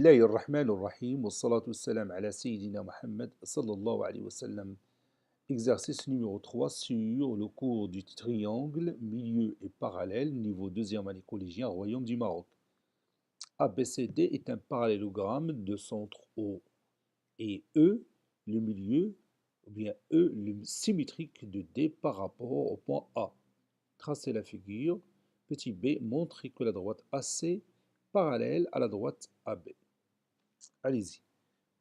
الله الرحمن الرحيم والصلاة والسلام على سيدنا Mohammed sallallahu alayhi wa sallam. Exercice numéro 3 sur le cours du triangle milieu et parallèle, niveau deuxième année collégien, Royaume du Maroc. ABCD est un parallélogramme de centre O et E, le milieu, ou bien E, le symétrique de D par rapport au point A. Tracez la figure. Petit b, montrez que la droite AC parallèle à la droite AB. Allez-y.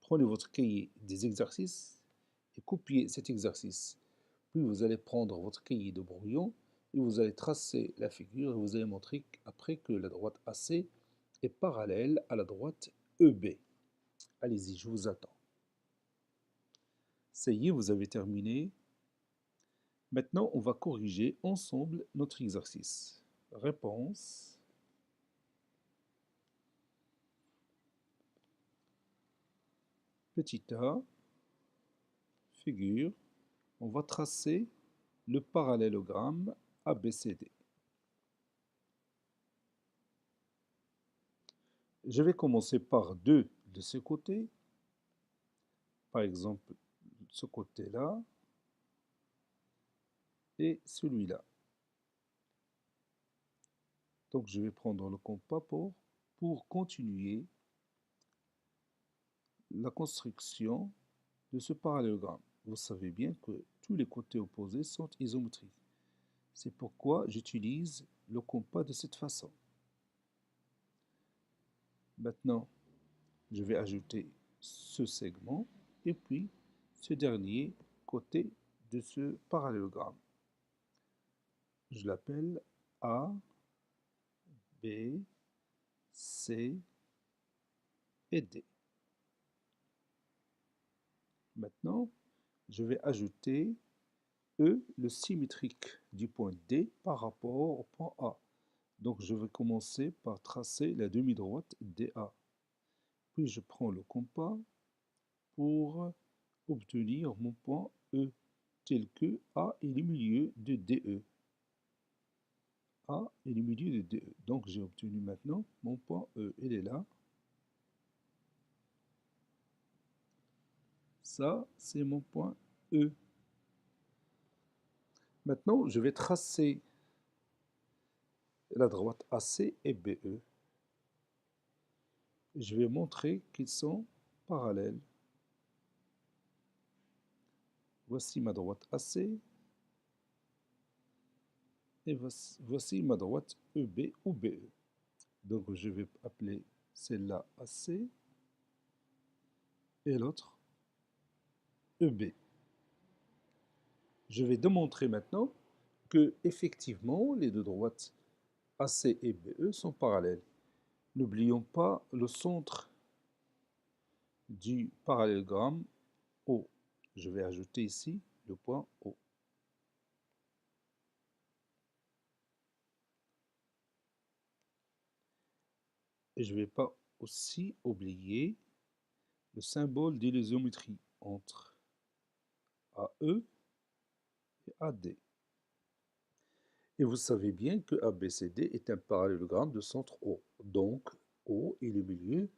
Prenez votre cahier des exercices et copiez cet exercice. Puis vous allez prendre votre cahier de brouillon et vous allez tracer la figure et vous allez montrer après que la droite AC est parallèle à la droite EB. Allez-y, je vous attends. Ça y est, vous avez terminé. Maintenant, on va corriger ensemble notre exercice. Réponse. Petit a, figure, on va tracer le parallélogramme ABCD. Je vais commencer par deux de ce côté, par exemple ce côté-là et celui-là. Donc je vais prendre le compas pour continuer la construction de ce parallélogramme. Vous savez bien que tous les côtés opposés sont isométriques. C'est pourquoi j'utilise le compas de cette façon. Maintenant, je vais ajouter ce segment et puis ce dernier côté de ce parallélogramme. Je l'appelle A, B, C et D. Maintenant, je vais ajouter E, le symétrique du point D par rapport au point A. Donc je vais commencer par tracer la demi-droite DA. Puis je prends le compas pour obtenir mon point E, tel que A est le milieu de DE. A est le milieu de DE. Donc j'ai obtenu maintenant mon point E. Il est là. Ça, c'est mon point E. Maintenant, je vais tracer la droite AC et BE. Je vais montrer qu'ils sont parallèles. Voici ma droite AC et voici ma droite EB ou BE. Donc je vais appeler celle-là AC et l'autre EB. Je vais démontrer maintenant que effectivement les deux droites AC et BE sont parallèles. N'oublions pas le centre du parallélogramme O. Je vais ajouter ici le point O. Et je ne vais pas aussi oublier le symbole de l'isométrie entre AE et AD. Et vous savez bien que ABCD est un parallélogramme de centre O. Donc, O est le milieu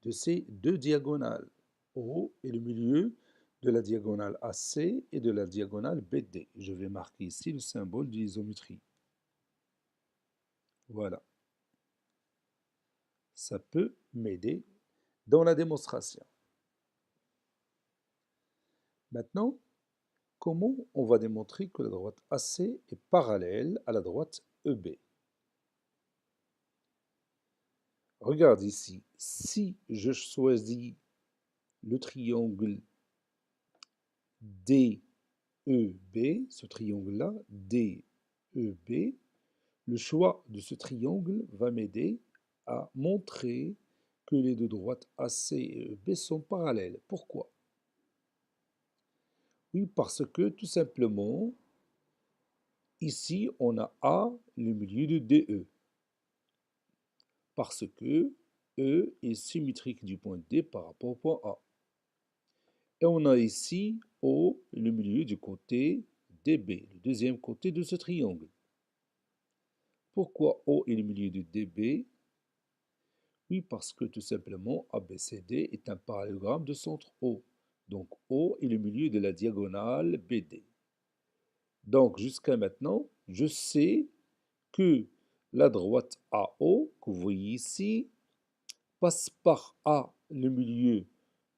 de ces deux diagonales. O est le milieu de la diagonale AC et de la diagonale BD. Je vais marquer ici le symbole de l'isométrie. Voilà. Ça peut m'aider dans la démonstration. Maintenant, comment on va démontrer que la droite AC est parallèle à la droite EB? Regarde ici, si je choisis le triangle DEB, ce triangle-là, DEB, le choix de ce triangle va m'aider à montrer que les deux droites AC et EB sont parallèles. Pourquoi? Oui, parce que tout simplement, ici, on a A, le milieu de DE. Parce que E est symétrique du point D par rapport au point A. Et on a ici O, le milieu du côté DB, le deuxième côté de ce triangle. Pourquoi O est le milieu de DB? Oui, parce que tout simplement, ABCD est un parallélogramme de centre O. Donc O est le milieu de la diagonale BD. Donc jusqu'à maintenant, je sais que la droite AO, que vous voyez ici, passe par A, le milieu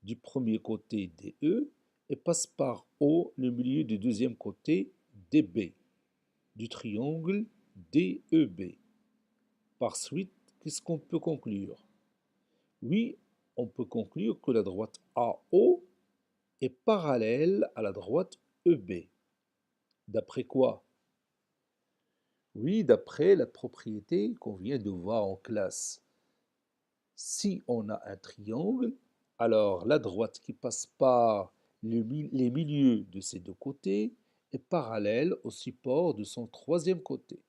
du premier côté DE, et passe par O, le milieu du deuxième côté DB, du triangle DEB. Par suite, qu'est-ce qu'on peut conclure? Oui, on peut conclure que la droite AO est parallèle à la droite EB. D'après quoi? Oui, d'après la propriété qu'on vient de voir en classe. Si on a un triangle, alors la droite qui passe par les milieux de ses deux côtés est parallèle au support de son troisième côté.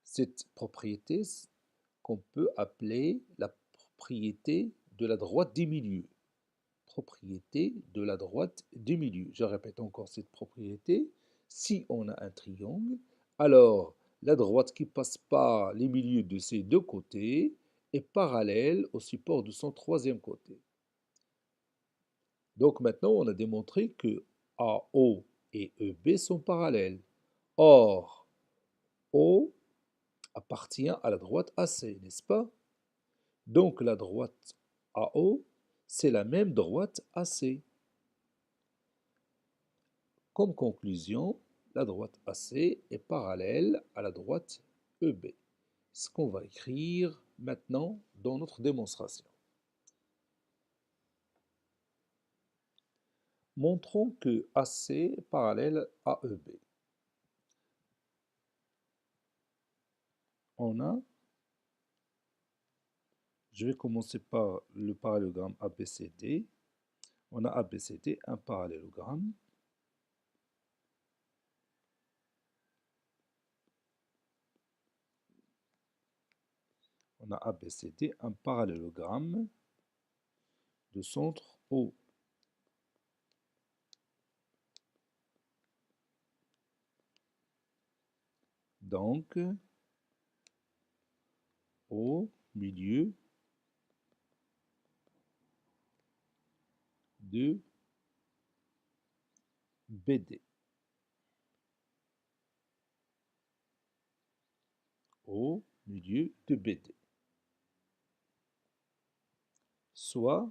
Cette propriété qu'on peut appeler la propriété de la droite des milieux. Propriété de la droite du milieu. Je répète encore cette propriété. Si on a un triangle, alors la droite qui passe par les milieux de ses deux côtés est parallèle au support de son troisième côté. Donc maintenant, on a démontré que AO et EB sont parallèles. Or, O appartient à la droite AC, n'est-ce pas? Donc la droite AO, c'est la même droite AC. Comme conclusion, la droite AC est parallèle à la droite EB. Ce qu'on va écrire maintenant dans notre démonstration. Montrons que AC est parallèle à EB. On a, je vais commencer par le parallélogramme ABCD. On a ABCD, un parallélogramme. On a ABCD, un parallélogramme de centre O. Donc, au milieu de BD. Au milieu de BD. Soit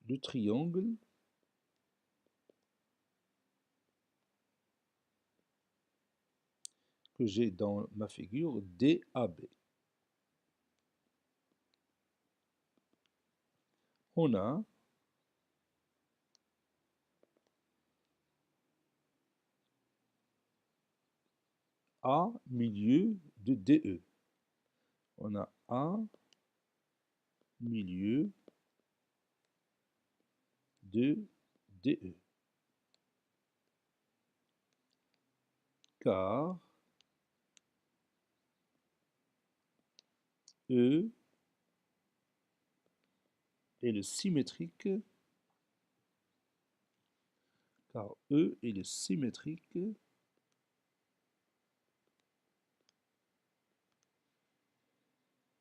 le triangle que j'ai dans ma figure DAB. On a A milieu de DE. On a A milieu de DE. Car E est le symétrique, car E est le symétrique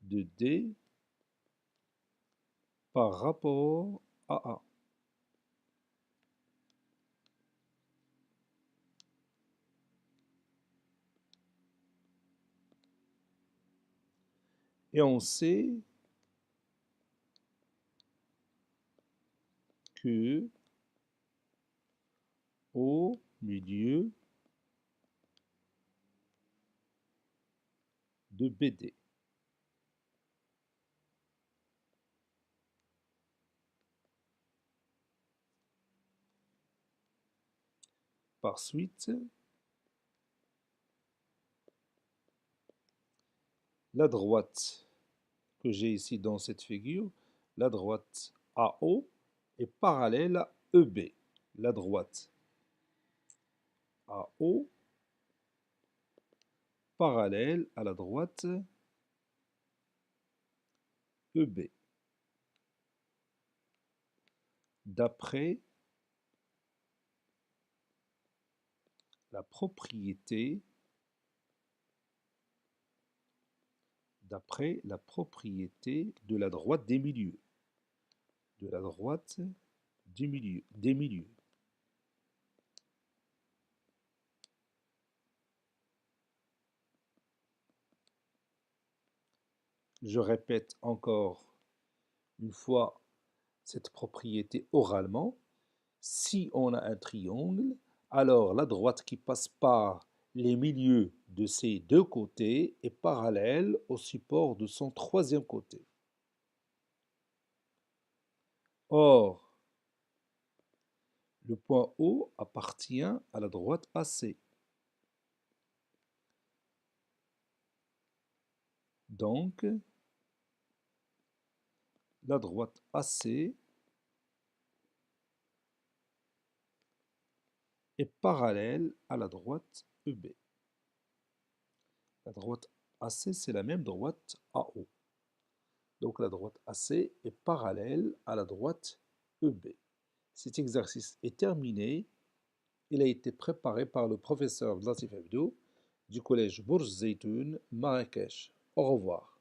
de D par rapport à A. Et on sait que au milieu de BD. Par suite, la droite que j'ai ici dans cette figure, la droite AO est parallèle à EB. La droite AO parallèle à la droite EB. D'après la propriété d'après la propriété de la droite des milieux. De la droite des milieux. Je répète encore une fois cette propriété oralement. Si on a un triangle, alors la droite qui passe par les milieux de ses deux côtés est parallèle au support de son troisième côté. Or, le point O appartient à la droite AC. Donc, la droite AC est parallèle à la droite EB. La droite AC, c'est la même droite AO. Donc la droite AC est parallèle à la droite EB. Cet exercice est terminé. Il a été préparé par le professeur Latif Abdou du collège Bourj Zeytoun, Marrakech. Au revoir.